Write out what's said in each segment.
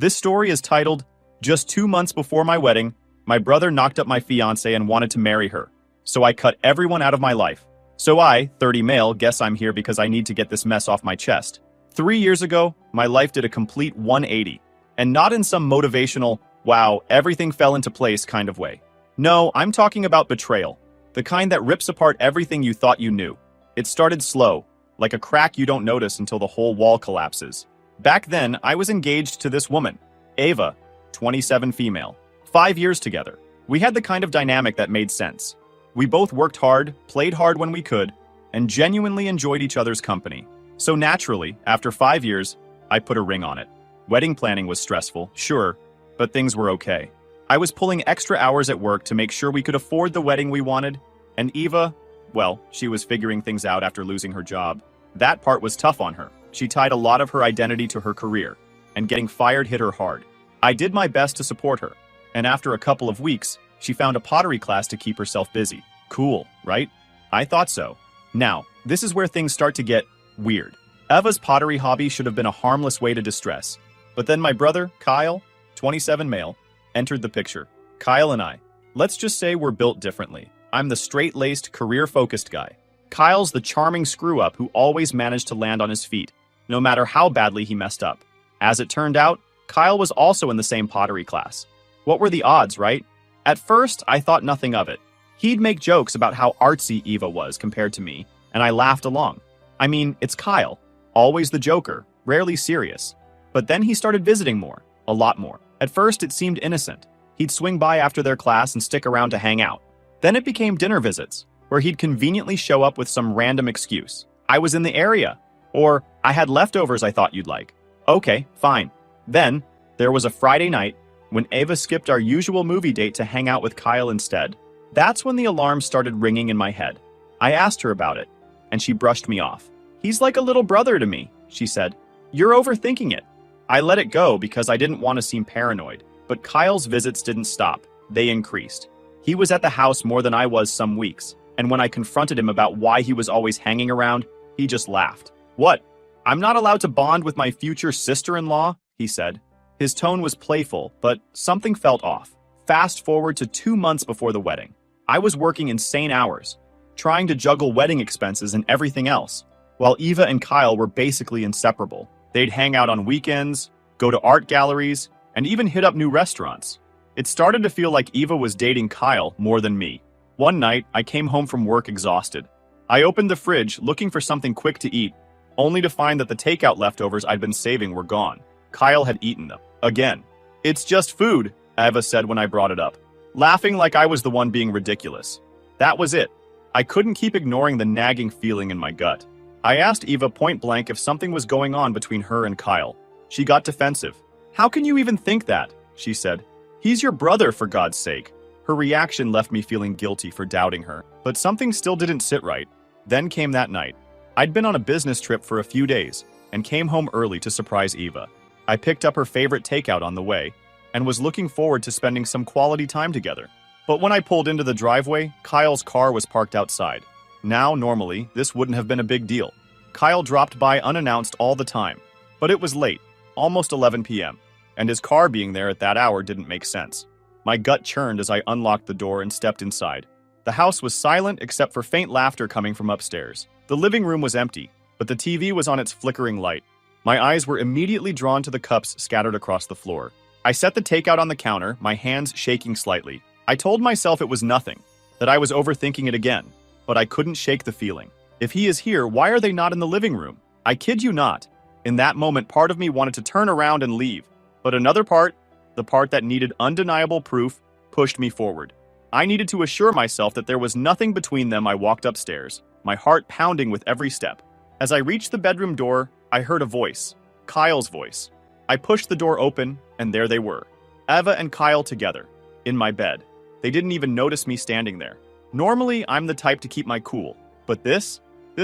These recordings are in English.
This story is titled, Just 2 months before my wedding, my brother knocked up my fiancée and wanted to marry her. So I cut everyone out of my life. So I, 30 male, guess I'm here because I need to get this mess off my chest. 3 years ago, my life did a complete 180. And not in some motivational, wow, everything fell into place kind of way. No, I'm talking about betrayal. The kind that rips apart everything you thought you knew. It started slow, like a crack you don't notice until the whole wall collapses. Back then, I was engaged to this woman, Ava, 27 female. 5 years together. We had the kind of dynamic that made sense. We both worked hard, played hard when we could, and genuinely enjoyed each other's company. So naturally, after 5 years, I put a ring on it. Wedding planning was stressful, sure, but things were okay. I was pulling extra hours at work to make sure we could afford the wedding we wanted, and Eva, well, she was figuring things out after losing her job. That part was tough on her. She tied a lot of her identity to her career, and getting fired hit her hard. I did my best to support her, and after a couple of weeks, she found a pottery class to keep herself busy. Cool, right? I thought so. Now, this is where things start to get weird. Eva's pottery hobby should have been a harmless way to distress. But then my brother, Kyle, 27 male, entered the picture. Kyle and I, let's just say we're built differently. I'm the straight-laced, career-focused guy. Kyle's the charming screw-up who always managed to land on his feet, no matter how badly he messed up. As it turned out, Kyle was also in the same pottery class. What were the odds, right? At first, I thought nothing of it. He'd make jokes about how artsy Eva was compared to me, and I laughed along. I mean, it's Kyle. Always the joker, rarely serious. But then he started visiting more, a lot more. At first, it seemed innocent. He'd swing by after their class and stick around to hang out. Then it became dinner visits, where he'd conveniently show up with some random excuse. I was in the area, or I had leftovers I thought you'd like. Okay, fine. Then, there was a Friday night when Ava skipped our usual movie date to hang out with Kyle instead. That's when the alarm started ringing in my head. I asked her about it, and she brushed me off. He's like a little brother to me, she said. You're overthinking it. I let it go because I didn't want to seem paranoid, but Kyle's visits didn't stop. They increased. He was at the house more than I was some weeks, and when I confronted him about why he was always hanging around, he just laughed. What? I'm not allowed to bond with my future sister-in-law, he said. His tone was playful, but something felt off. Fast forward to 2 months before the wedding. I was working insane hours, trying to juggle wedding expenses and everything else, while Eva and Kyle were basically inseparable. They'd hang out on weekends, go to art galleries, and even hit up new restaurants. It started to feel like Eva was dating Kyle more than me. One night, I came home from work exhausted. I opened the fridge looking for something quick to eat, only to find that the takeout leftovers I'd been saving were gone. Kyle had eaten them. Again. It's just food, Eva said when I brought it up, laughing like I was the one being ridiculous. That was it. I couldn't keep ignoring the nagging feeling in my gut. I asked Eva point blank if something was going on between her and Kyle. She got defensive. How can you even think that? She said. He's your brother, for God's sake. Her reaction left me feeling guilty for doubting her, but something still didn't sit right. Then came that night. I'd been on a business trip for a few days and came home early to surprise Eva. I picked up her favorite takeout on the way and was looking forward to spending some quality time together. But when I pulled into the driveway, Kyle's car was parked outside. Now, normally, this wouldn't have been a big deal. Kyle dropped by unannounced all the time, but it was late, almost 11 p.m., and his car being there at that hour didn't make sense. My gut churned as I unlocked the door and stepped inside. The house was silent except for faint laughter coming from upstairs. The living room was empty, but the TV was on its flickering light. My eyes were immediately drawn to the cups scattered across the floor. I set the takeout on the counter, my hands shaking slightly. I told myself it was nothing, that I was overthinking it again, but I couldn't shake the feeling. If he is here, why are they not in the living room? I kid you not. In that moment, part of me wanted to turn around and leave, but another part, the part that needed undeniable proof, pushed me forward. I needed to assure myself that there was nothing between them. I walked upstairs, my heart pounding with every step. As I reached the bedroom door, I heard a voice, Kyle's voice. I pushed the door open, and there they were, Eva and Kyle together, in my bed. They didn't even notice me standing there. Normally, I'm the type to keep my cool, but this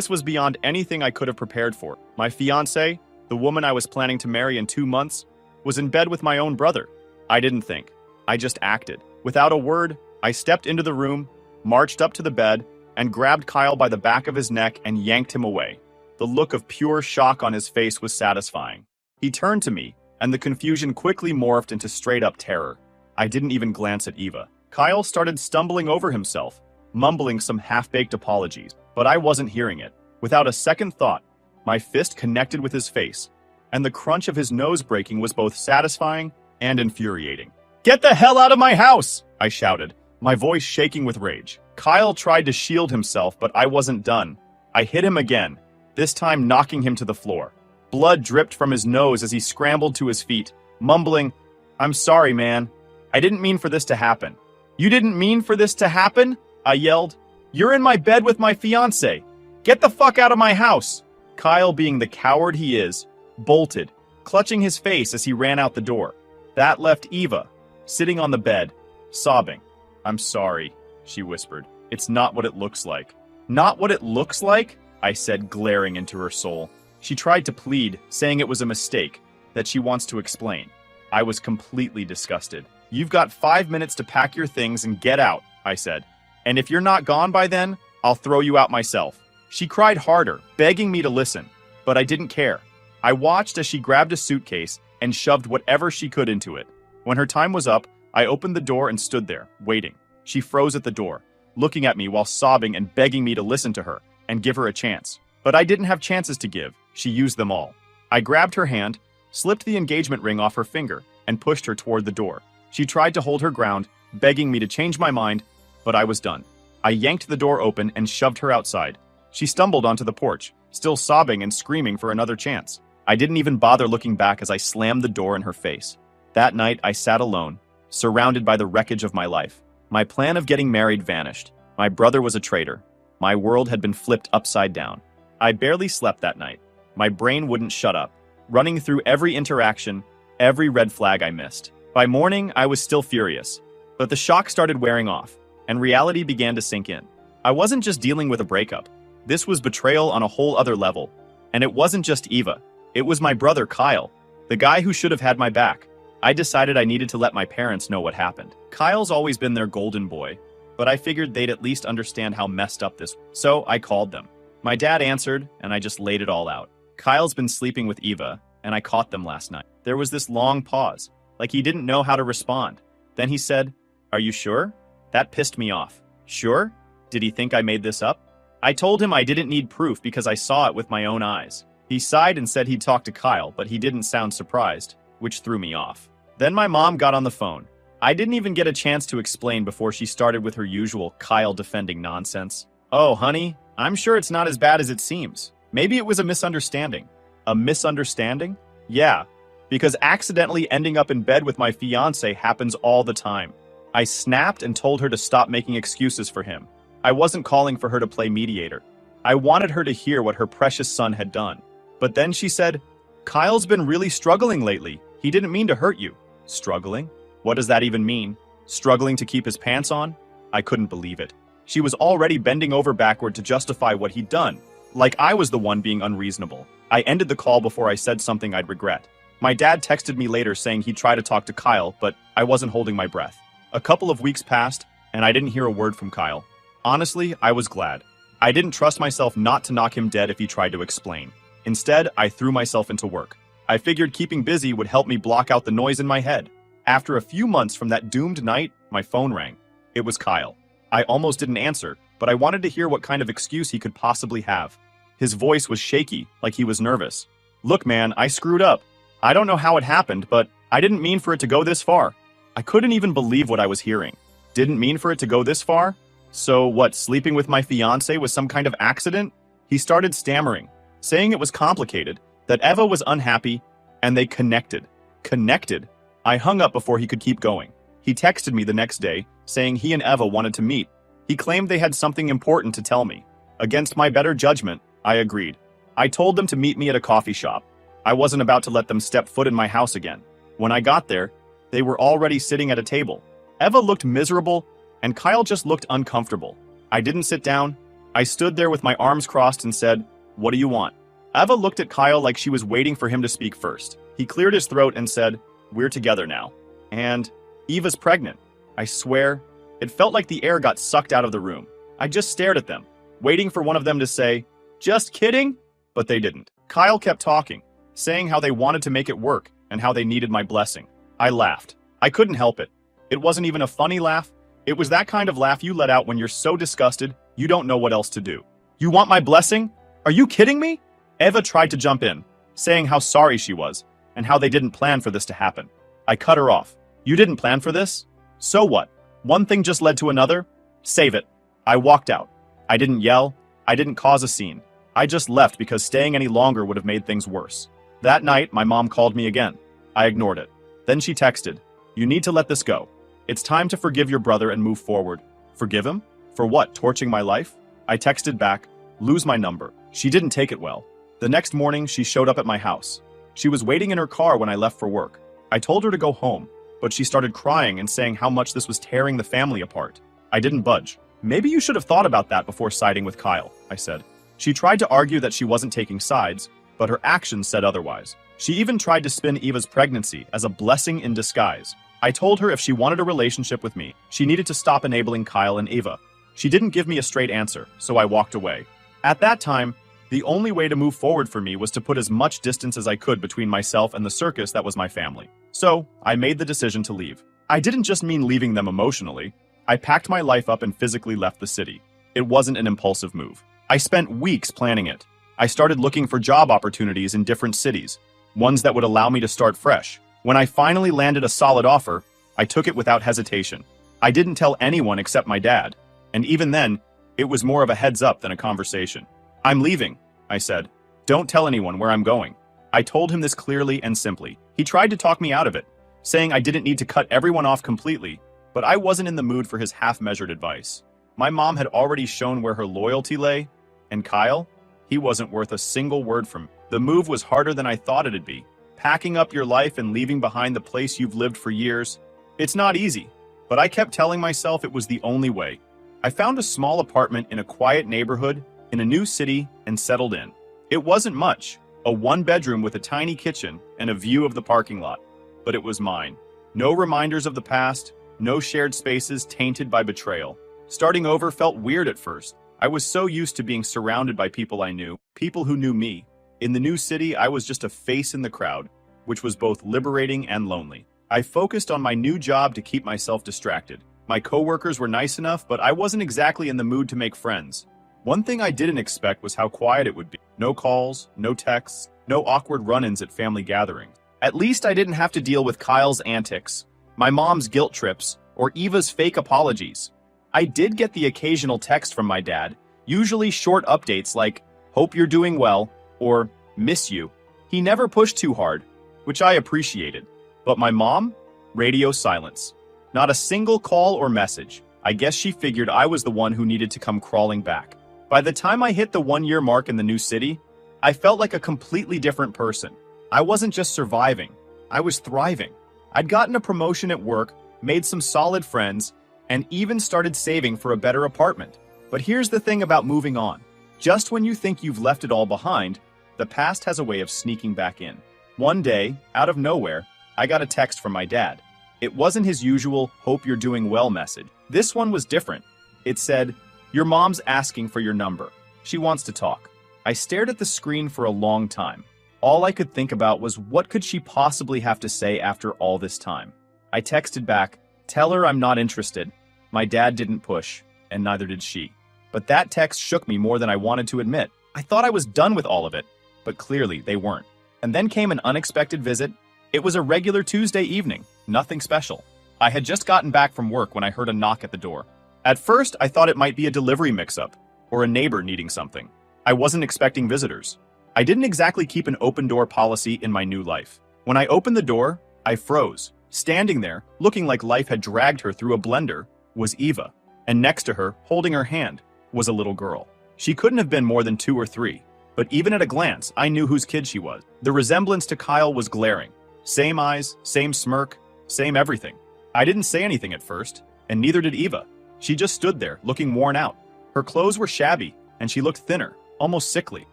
was beyond anything I could have prepared for. My fiancée, the woman I was planning to marry in 2 months, was in bed with my own brother. I didn't think. I just acted. Without a word, I stepped into the room, marched up to the bed, and grabbed Kyle by the back of his neck and yanked him away. The look of pure shock on his face was satisfying. He turned to me, and the confusion quickly morphed into straight-up terror. I didn't even glance at Eva. Kyle started stumbling over himself, mumbling some half-baked apologies, but I wasn't hearing it. Without a second thought, my fist connected with his face, and the crunch of his nose breaking was both satisfying and infuriating. "Get the hell out of my house!" I shouted, my voice shaking with rage. Kyle tried to shield himself, but I wasn't done. I hit him again, this time knocking him to the floor. Blood dripped from his nose as he scrambled to his feet, mumbling, "I'm sorry, man. I didn't mean for this to happen." "You didn't mean for this to happen?" I yelled. "You're in my bed with my fiancée. Get the fuck out of my house!" Kyle, being the coward he is, bolted, clutching his face as he ran out the door. That left Eva, sitting on the bed, sobbing. "I'm sorry," she whispered. "It's not what it looks like." "Not what it looks like?" I said, glaring into her soul. She tried to plead, saying it was a mistake, that she wants to explain. I was completely disgusted. "You've got 5 minutes to pack your things and get out," I said. "And if you're not gone by then, I'll throw you out myself." She cried harder, begging me to listen, but I didn't care. I watched as she grabbed a suitcase and shoved whatever she could into it. When her time was up, I opened the door and stood there, waiting. She froze at the door, looking at me while sobbing and begging me to listen to her and give her a chance. But I didn't have chances to give. She used them all. I grabbed her hand, slipped the engagement ring off her finger, and pushed her toward the door. She tried to hold her ground, begging me to change my mind, but I was done. I yanked the door open and shoved her outside. She stumbled onto the porch, still sobbing and screaming for another chance. I didn't even bother looking back as I slammed the door in her face. That night, I sat alone, surrounded by the wreckage of my life. My plan of getting married vanished. My brother was a traitor. My world had been flipped upside down. I barely slept that night. My brain wouldn't shut up, running through every interaction, every red flag I missed. By morning, I was still furious, but the shock started wearing off, and reality began to sink in. I wasn't just dealing with a breakup. This was betrayal on a whole other level. And it wasn't just Eva. It was my brother, Kyle, the guy who should have had my back. I decided I needed to let my parents know what happened. Kyle's always been their golden boy, but I figured they'd at least understand how messed up this was. So I called them. My dad answered, and I just laid it all out. Kyle's been sleeping with Eva, and I caught them last night. There was this long pause, like he didn't know how to respond. Then he said, "Are you sure?" That pissed me off. Sure? Did he think I made this up? I told him I didn't need proof because I saw it with my own eyes. He sighed and said he'd talk to Kyle, but he didn't sound surprised, which threw me off. Then my mom got on the phone. I didn't even get a chance to explain before she started with her usual Kyle defending nonsense. "Oh, honey, I'm sure it's not as bad as it seems. Maybe it was a misunderstanding." A misunderstanding? Yeah, because accidentally ending up in bed with my fiancé happens all the time. I snapped and told her to stop making excuses for him. I wasn't calling for her to play mediator. I wanted her to hear what her precious son had done. But then she said, "Kyle's been really struggling lately. He didn't mean to hurt you." Struggling? What does that even mean? Struggling to keep his pants on? I couldn't believe it. She was already bending over backward to justify what he'd done, like I was the one being unreasonable. I ended the call before I said something I'd regret. My dad texted me later saying he'd try to talk to Kyle, but I wasn't holding my breath. A couple of weeks passed, and I didn't hear a word from Kyle. Honestly, I was glad. I didn't trust myself not to knock him dead if he tried to explain. Instead, I threw myself into work. I figured keeping busy would help me block out the noise in my head. After a few months from that doomed night, my phone rang. It was Kyle. I almost didn't answer, but I wanted to hear what kind of excuse he could possibly have. His voice was shaky, like he was nervous. "Look, man, I screwed up. I don't know how it happened, but I didn't mean for it to go this far." I couldn't even believe what I was hearing. Didn't mean for it to go this far? So what, sleeping with my fiancé was some kind of accident? He started stammering, saying it was complicated, that Eva was unhappy, and they connected. Connected? I hung up before he could keep going. He texted me the next day, saying he and Eva wanted to meet. He claimed they had something important to tell me. Against my better judgment, I agreed. I told them to meet me at a coffee shop. I wasn't about to let them step foot in my house again. When I got there, they were already sitting at a table. Eva looked miserable, and Kyle just looked uncomfortable. I didn't sit down. I stood there with my arms crossed and said, "What do you want?" Eva looked at Kyle like she was waiting for him to speak first. He cleared his throat and said, "We're together now. And Eva's pregnant." I swear, it felt like the air got sucked out of the room. I just stared at them, waiting for one of them to say, "Just kidding?" But they didn't. Kyle kept talking, saying how they wanted to make it work, and how they needed my blessing. I laughed. I couldn't help it. It wasn't even a funny laugh. It was that kind of laugh you let out when you're so disgusted you don't know what else to do. You want my blessing? Are you kidding me? Eva tried to jump in, saying how sorry she was, and how they didn't plan for this to happen. I cut her off. You didn't plan for this? So what? One thing just led to another? Save it. I walked out. I didn't yell. I didn't cause a scene. I just left because staying any longer would have made things worse. That night, my mom called me again. I ignored it. Then she texted, "You need to let this go. It's time to forgive your brother and move forward." Forgive him? For what, torching my life? I texted back, "Lose my number." She didn't take it well. The next morning, she showed up at my house. She was waiting in her car when I left for work. I told her to go home, but she started crying and saying how much this was tearing the family apart. I didn't budge. "Maybe you should have thought about that before siding with Kyle," I said. She tried to argue that she wasn't taking sides, but her actions said otherwise. She even tried to spin Eva's pregnancy as a blessing in disguise. I told her if she wanted a relationship with me, she needed to stop enabling Kyle and Eva. She didn't give me a straight answer, so I walked away. At that time, the only way to move forward for me was to put as much distance as I could between myself and the circus that was my family. So, I made the decision to leave. I didn't just mean leaving them emotionally. I packed my life up and physically left the city. It wasn't an impulsive move. I spent weeks planning it. I started looking for job opportunities in different cities, ones that would allow me to start fresh. When I finally landed a solid offer, I took it without hesitation. I didn't tell anyone except my dad, and even then, it was more of a heads up than a conversation. "I'm leaving," I said. "Don't tell anyone where I'm going." I told him this clearly and simply. He tried to talk me out of it, saying I didn't need to cut everyone off completely, but I wasn't in the mood for his half-measured advice. My mom had already shown where her loyalty lay, and Kyle? He wasn't worth a single word from me. The move was harder than I thought it'd be. Packing up your life and leaving behind the place you've lived for years. It's not easy, but I kept telling myself it was the only way. I found a small apartment in a quiet neighborhood in a new city and settled in. It wasn't much, a one-bedroom with a tiny kitchen and a view of the parking lot, but it was mine. No reminders of the past, no shared spaces tainted by betrayal. Starting over felt weird at first. I was so used to being surrounded by people I knew, people who knew me. In the new city, I was just a face in the crowd, which was both liberating and lonely. I focused on my new job to keep myself distracted. My coworkers were nice enough, but I wasn't exactly in the mood to make friends. One thing I didn't expect was how quiet it would be. No calls, no texts, no awkward run-ins at family gatherings. At least I didn't have to deal with Kyle's antics, my mom's guilt trips, or Eva's fake apologies. I did get the occasional text from my dad, usually short updates like, "Hope you're doing well," or "Miss you." He never pushed too hard, which I appreciated. But my mom? Radio silence. Not a single call or message. I guess she figured I was the one who needed to come crawling back. By the time I hit the 1-year mark in the new city, I felt like a completely different person. I wasn't just surviving, I was thriving. I'd gotten a promotion at work, made some solid friends, and even started saving for a better apartment. But here's the thing about moving on. Just when you think you've left it all behind, the past has a way of sneaking back in. One day, out of nowhere, I got a text from my dad. It wasn't his usual "hope you're doing well" message. This one was different. It said, "Your mom's asking for your number. She wants to talk." I stared at the screen for a long time. All I could think about was what could she possibly have to say after all this time. I texted back, "Tell her I'm not interested." My dad didn't push, and neither did she. But that text shook me more than I wanted to admit. I thought I was done with all of it, but clearly they weren't. And then came an unexpected visit. It was a regular Tuesday evening, nothing special. I had just gotten back from work when I heard a knock at the door. At first, I thought it might be a delivery mix-up, or a neighbor needing something. I wasn't expecting visitors. I didn't exactly keep an open-door policy in my new life. When I opened the door, I froze. Standing there, looking like life had dragged her through a blender, was Eva. And next to her, holding her hand, was a little girl. She couldn't have been more than 2 or 3, but even at a glance, I knew whose kid she was. The resemblance to Kyle was glaring. Same eyes, same smirk, same everything. I didn't say anything at first, and neither did Eva. She just stood there, looking worn out. Her clothes were shabby, and she looked thinner, almost sickly.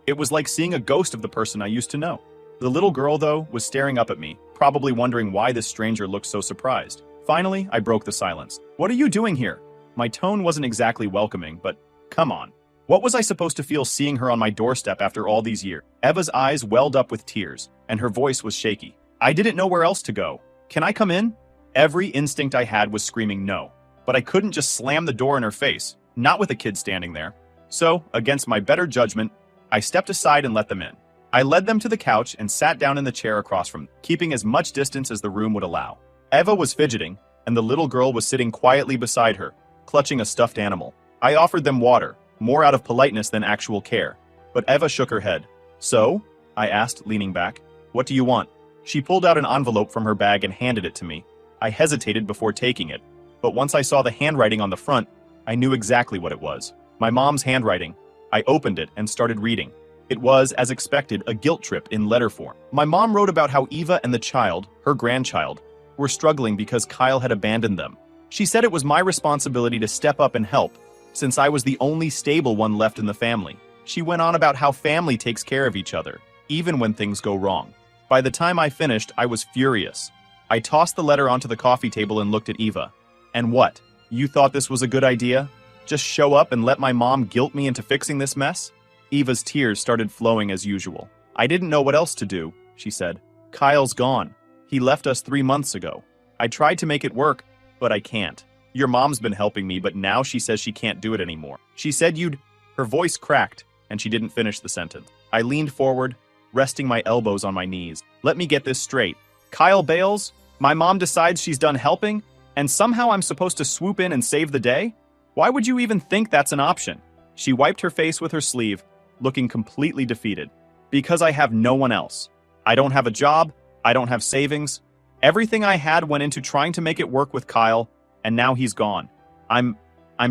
It was like seeing a ghost of the person I used to know. The little girl, though, was staring up at me, probably wondering why this stranger looked so surprised. Finally, I broke the silence. "What are you doing here?" My tone wasn't exactly welcoming, but come on. What was I supposed to feel seeing her on my doorstep after all these years? Eva's eyes welled up with tears, and her voice was shaky. I didn't know where else to go. Can I come in? Every instinct I had was screaming no, but I couldn't just slam the door in her face, not with a kid standing there. So, against my better judgment, I stepped aside and let them in. I led them to the couch and sat down in the chair across from them, keeping as much distance as the room would allow. Eva was fidgeting, and the little girl was sitting quietly beside her, clutching a stuffed animal. I offered them water, more out of politeness than actual care, but Eva shook her head. So? I asked, leaning back. What do you want? She pulled out an envelope from her bag and handed it to me. I hesitated before taking it, but once I saw the handwriting on the front, I knew exactly what it was. My mom's handwriting. I opened it and started reading. It was, as expected, a guilt trip in letter form. My mom wrote about how Eva and the child, her grandchild, were struggling because Kyle had abandoned them. She said it was my responsibility to step up and help, since I was the only stable one left in the family. She went on about how family takes care of each other, even when things go wrong. By the time I finished, I was furious. I tossed the letter onto the coffee table and looked at Eva. And what? You thought this was a good idea? Just show up and let my mom guilt me into fixing this mess? Eva's tears started flowing as usual. I didn't know what else to do, she said. Kyle's gone. He left us 3 months ago. I tried to make it work, but I can't. Your mom's been helping me, but now she says she can't do it anymore. She said you'd... Her voice cracked, and she didn't finish the sentence. I leaned forward, resting my elbows on my knees. Let me get this straight. Kyle bails, my mom decides she's done helping, and somehow I'm supposed to swoop in and save the day? Why would you even think that's an option? She wiped her face with her sleeve, looking completely defeated. Because I have no one else. I don't have a job, I don't have savings. Everything I had went into trying to make it work with Kyle, and now he's gone. I'm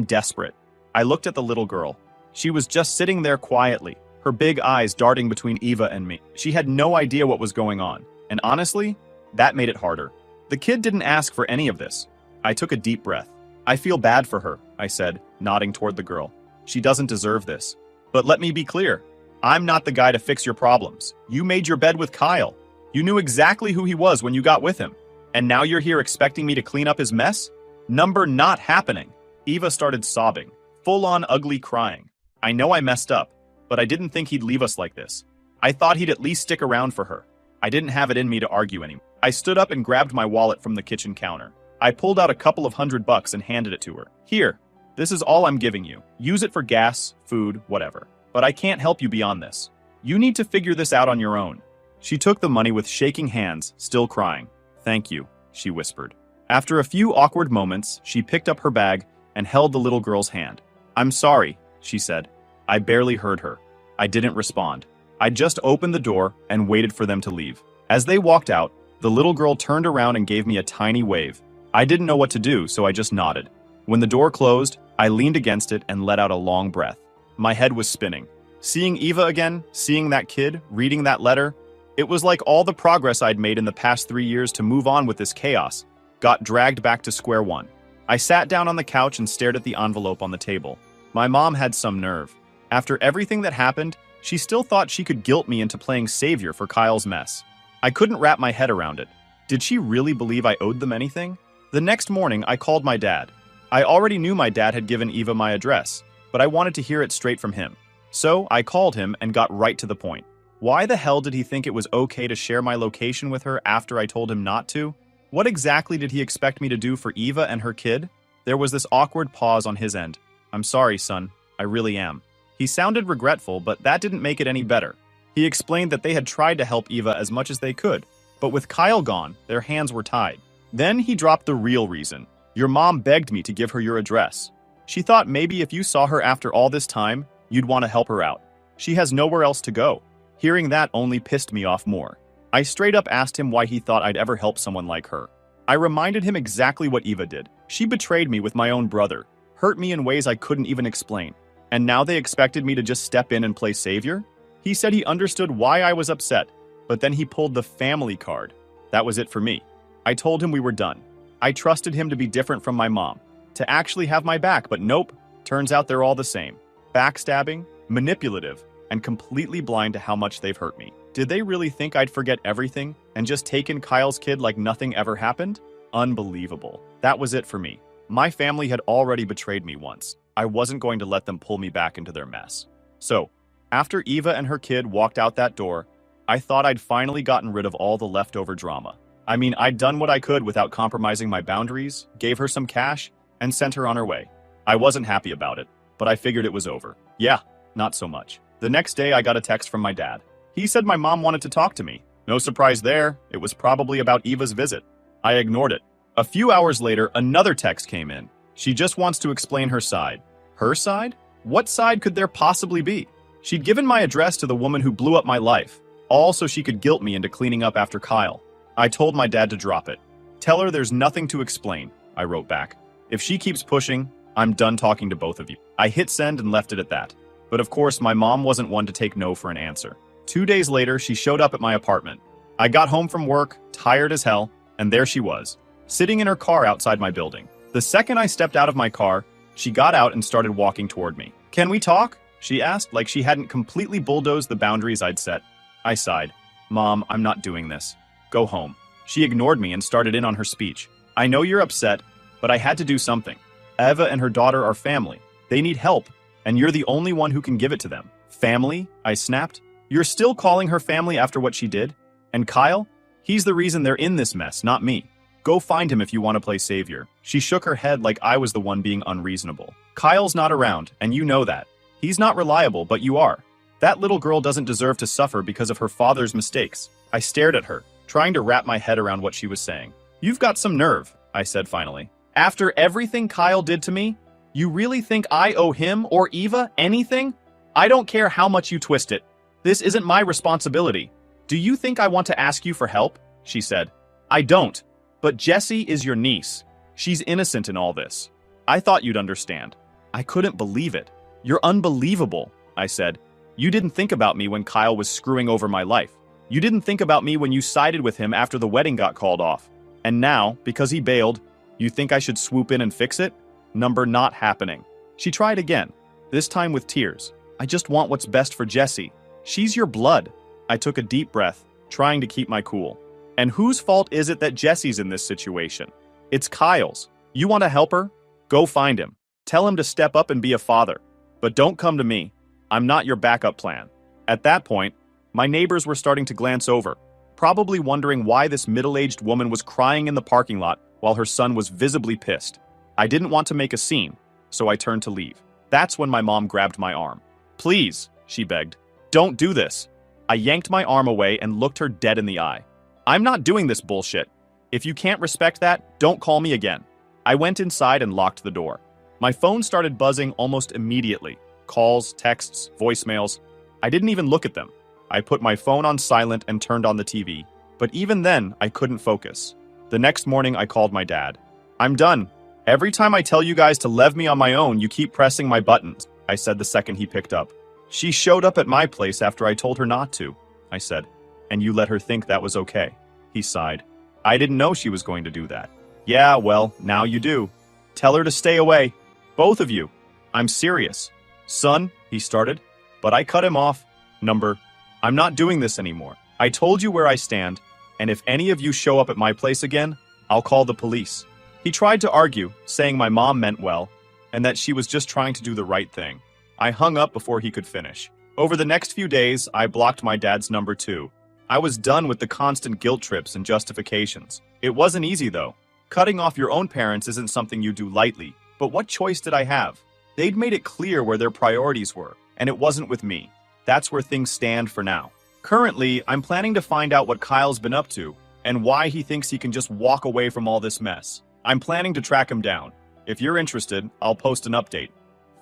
desperate. I looked at the little girl. She was just sitting there quietly, her big eyes darting between Eva and me. She had no idea what was going on, and honestly, that made it harder. The kid didn't ask for any of this. I took a deep breath. I feel bad for her, I said, nodding toward the girl. She doesn't deserve this. But let me be clear. I'm not the guy to fix your problems. You made your bed with Kyle. You knew exactly who he was when you got with him. And now you're here expecting me to clean up his mess? Number not happening. Eva started sobbing, full-on ugly crying. I know I messed up, but I didn't think he'd leave us like this. I thought he'd at least stick around for her. I didn't have it in me to argue anymore. I stood up and grabbed my wallet from the kitchen counter. I pulled out a couple of $100 and handed it to her. Here, this is all I'm giving you. Use it for gas, food, whatever. But I can't help you beyond this. You need to figure this out on your own. She took the money with shaking hands, still crying. Thank you, she whispered. After a few awkward moments, she picked up her bag and held the little girl's hand. I'm sorry, she said. I barely heard her. I didn't respond. I just opened the door and waited for them to leave. As they walked out, the little girl turned around and gave me a tiny wave. I didn't know what to do, so I just nodded. When the door closed, I leaned against it and let out a long breath. My head was spinning. Seeing Eva again, seeing that kid, reading that letter, it was like all the progress I'd made in the past 3 years to move on with this chaos got dragged back to square one. I sat down on the couch and stared at the envelope on the table. My mom had some nerve. After everything that happened, she still thought she could guilt me into playing savior for Kyle's mess. I couldn't wrap my head around it. Did she really believe I owed them anything? The next morning, I called my dad. I already knew my dad had given Eva my address, but I wanted to hear it straight from him. So I called him and got right to the point. Why the hell did he think it was okay to share my location with her after I told him not to? What exactly did he expect me to do for Eva and her kid? There was this awkward pause on his end. I'm sorry, son. I really am. He sounded regretful, but that didn't make it any better. He explained that they had tried to help Eva as much as they could, but with Kyle gone, their hands were tied. Then he dropped the real reason. Your mom begged me to give her your address. She thought maybe if you saw her after all this time, you'd want to help her out. She has nowhere else to go. Hearing that only pissed me off more. I straight up asked him why he thought I'd ever help someone like her. I reminded him exactly what Eva did. She betrayed me with my own brother, hurt me in ways I couldn't even explain. And now they expected me to just step in and play savior? He said he understood why I was upset, but then he pulled the family card. That was it for me. I told him we were done. I trusted him to be different from my mom, to actually have my back, but nope. Turns out they're all the same. Backstabbing, manipulative, and completely blind to how much they've hurt me. Did they really think I'd forget everything and just take in Kyle's kid like nothing ever happened? Unbelievable. That was it for me. My family had already betrayed me once. I wasn't going to let them pull me back into their mess. So, after Eva and her kid walked out that door, I thought I'd finally gotten rid of all the leftover drama. I mean, I'd done what I could without compromising my boundaries, gave her some cash, and sent her on her way. I wasn't happy about it, but I figured it was over. Yeah, not so much. The next day, I got a text from my dad. He said my mom wanted to talk to me. No surprise there, it was probably about Eva's visit. I ignored it. A few hours later, another text came in. She just wants to explain her side. Her side? What side could there possibly be? She'd given my address to the woman who blew up my life, all so she could guilt me into cleaning up after Kyle. I told my dad to drop it. Tell her there's nothing to explain, I wrote back. If she keeps pushing, I'm done talking to both of you. I hit send and left it at that. But of course, my mom wasn't one to take no for an answer. 2 days later, she showed up at my apartment. I got home from work, tired as hell, and there she was, sitting in her car outside my building. The second I stepped out of my car, she got out and started walking toward me. "Can we talk?" she asked, like she hadn't completely bulldozed the boundaries I'd set. I sighed. "Mom, I'm not doing this. Go home." She ignored me and started in on her speech. "I know you're upset, but I had to do something. Eva and her daughter are family. They need help, and you're the only one who can give it to them." "Family?" I snapped. "You're still calling her family after what she did? And Kyle? He's the reason they're in this mess, not me. Go find him if you want to play savior." She shook her head like I was the one being unreasonable. "Kyle's not around, and you know that. He's not reliable, but you are. That little girl doesn't deserve to suffer because of her father's mistakes." I stared at her, trying to wrap my head around what she was saying. "You've got some nerve," I said finally. "After everything Kyle did to me, you really think I owe him or Eva anything? I don't care how much you twist it. This isn't my responsibility. Do you think I want to ask you for help?" she said. "I don't. But Jessie is your niece. She's innocent in all this. I thought you'd understand." I couldn't believe it. "You're unbelievable," I said. "You didn't think about me when Kyle was screwing over my life. You didn't think about me when you sided with him after the wedding got called off. And now, because he bailed, you think I should swoop in and fix it? Number not happening." She tried again, this time with tears. "I just want what's best for Jessie. She's your blood." I took a deep breath, trying to keep my cool. "And whose fault is it that Jessie's in this situation? It's Kyle's. You want to help her? Go find him. Tell him to step up and be a father. But don't come to me. I'm not your backup plan." At that point, my neighbors were starting to glance over, probably wondering why this middle-aged woman was crying in the parking lot while her son was visibly pissed. I didn't want to make a scene, so I turned to leave. That's when my mom grabbed my arm. "Please," she begged, "don't do this." I yanked my arm away and looked her dead in the eye. "I'm not doing this bullshit. If you can't respect that, don't call me again." I went inside and locked the door. My phone started buzzing almost immediately. Calls, texts, voicemails. I didn't even look at them. I put my phone on silent and turned on the TV. But even then, I couldn't focus. The next morning, I called my dad. "I'm done. Every time I tell you guys to leave me on my own, you keep pressing my buttons," I said the second he picked up. "She showed up at my place after I told her not to," I said. "And you let her think that was okay." He sighed. "I didn't know she was going to do that." "Yeah, well, now you do. Tell her to stay away. Both of you. I'm serious." "Son," he started, but I cut him off. "I'm not doing this anymore. I told you where I stand, and if any of you show up at my place again, I'll call the police." He tried to argue, saying my mom meant well, and that she was just trying to do the right thing. I hung up before he could finish. Over the next few days, I blocked my dad's number too. I was done with the constant guilt trips and justifications. It wasn't easy though. Cutting off your own parents isn't something you do lightly, but what choice did I have? They'd made it clear where their priorities were, and it wasn't with me. That's where things stand for now. Currently, I'm planning to find out what Kyle's been up to, and why he thinks he can just walk away from all this mess. I'm planning to track him down. If you're interested, I'll post an update.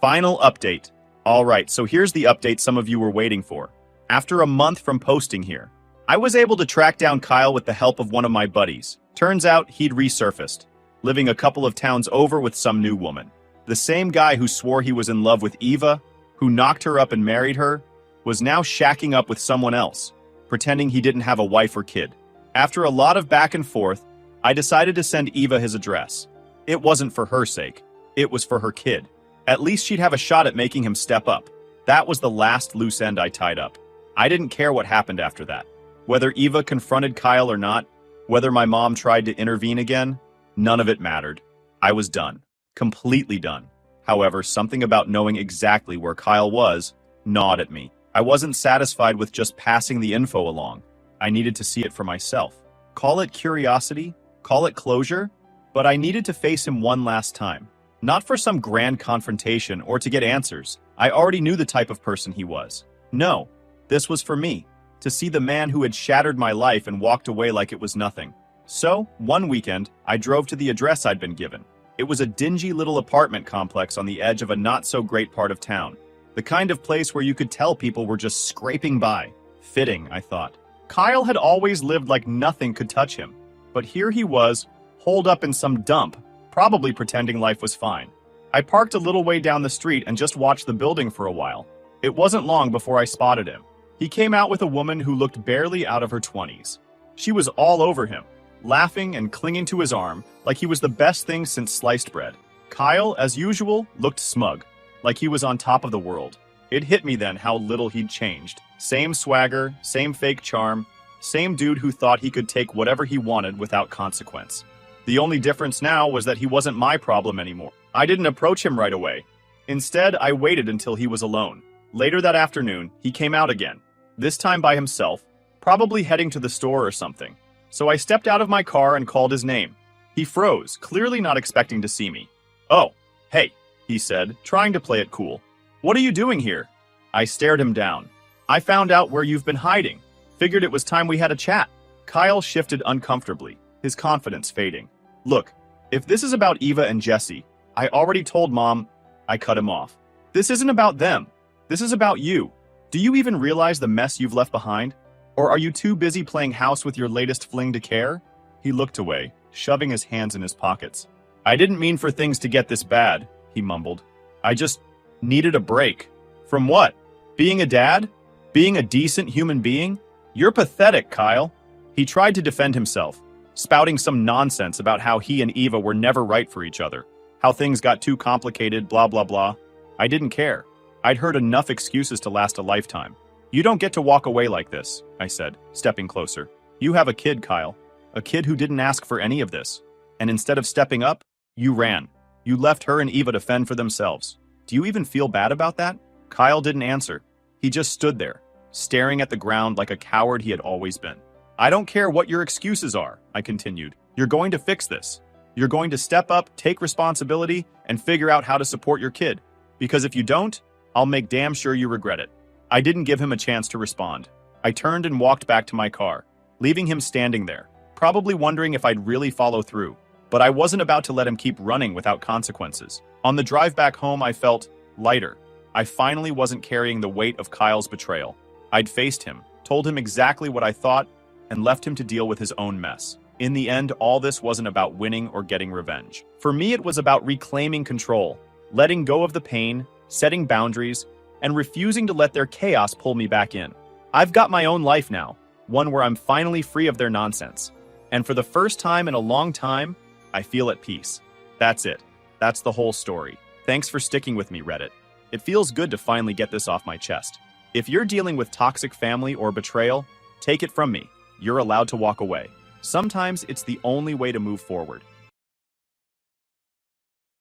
Final update. Alright, so here's the update some of you were waiting for. After a month from posting here, I was able to track down Kyle with the help of one of my buddies. Turns out he'd resurfaced, living a couple of towns over with some new woman. The same guy who swore he was in love with Eva, who knocked her up and married her, was now shacking up with someone else, pretending he didn't have a wife or kid. After a lot of back and forth, I decided to send Eva his address. It wasn't for her sake. It was for her kid. At least she'd have a shot at making him step up. That was the last loose end I tied up. I didn't care what happened after that. Whether Eva confronted Kyle or not, whether my mom tried to intervene again, none of it mattered. I was done. Completely done. However, something about knowing exactly where Kyle was gnawed at me. I wasn't satisfied with just passing the info along. I needed to see it for myself. Call it curiosity, call it closure, but I needed to face him one last time. Not for some grand confrontation or to get answers. I already knew the type of person he was. No, this was for me, to see the man who had shattered my life and walked away like it was nothing. So, one weekend, I drove to the address I'd been given. It was a dingy little apartment complex on the edge of a not-so-great part of town. The kind of place where you could tell people were just scraping by. Fitting, I thought. Kyle had always lived like nothing could touch him. But here he was, holed up in some dump, probably pretending life was fine. I parked a little way down the street and just watched the building for a while. It wasn't long before I spotted him. He came out with a woman who looked barely out of her 20s. She was all over him, laughing and clinging to his arm like he was the best thing since sliced bread. Kyle, as usual, looked smug, like he was on top of the world. It hit me then how little he'd changed. Same swagger, same fake charm, same dude who thought he could take whatever he wanted without consequence. The only difference now was that he wasn't my problem anymore. I didn't approach him right away. Instead, I waited until he was alone. Later that afternoon, he came out again, this time by himself, probably heading to the store or something. So I stepped out of my car and called his name. He froze, clearly not expecting to see me. "Oh, hey," he said, trying to play it cool. "What are you doing here?" I stared him down. "I found out where you've been hiding. Figured it was time we had a chat." Kyle shifted uncomfortably, his confidence fading. "Look, if this is about Eva and Jesse, I already told Mom." I cut him off. "This isn't about them. This is about you. Do you even realize the mess you've left behind? Or are you too busy playing house with your latest fling to care?" He looked away, shoving his hands in his pockets. "I didn't mean for things to get this bad," he mumbled. "I just needed a break." "From what? Being a dad? Being a decent human being? You're pathetic, Kyle." He tried to defend himself, spouting some nonsense about how he and Eva were never right for each other, how things got too complicated, blah blah blah. I didn't care. I'd heard enough excuses to last a lifetime. "You don't get to walk away like this," I said, stepping closer. "You have a kid, Kyle. A kid who didn't ask for any of this. And instead of stepping up, you ran. You left her and Eva to fend for themselves. Do you even feel bad about that?" Kyle didn't answer. He just stood there, staring at the ground like a coward he had always been. "I don't care what your excuses are," I continued. "You're going to fix this. You're going to step up, take responsibility, and figure out how to support your kid. Because if you don't, I'll make damn sure you regret it." I didn't give him a chance to respond. I turned and walked back to my car, leaving him standing there, probably wondering if I'd really follow through. But I wasn't about to let him keep running without consequences. On the drive back home, I felt lighter. I finally wasn't carrying the weight of Kyle's betrayal. I'd faced him, told him exactly what I thought, and left him to deal with his own mess. In the end, all this wasn't about winning or getting revenge. For me, it was about reclaiming control, letting go of the pain, setting boundaries, and refusing to let their chaos pull me back in. I've got my own life now, one where I'm finally free of their nonsense. And for the first time in a long time, I feel at peace. That's it. That's the whole story. Thanks for sticking with me, Reddit. It feels good to finally get this off my chest. If you're dealing with toxic family or betrayal, take it from me. You're allowed to walk away. Sometimes it's the only way to move forward.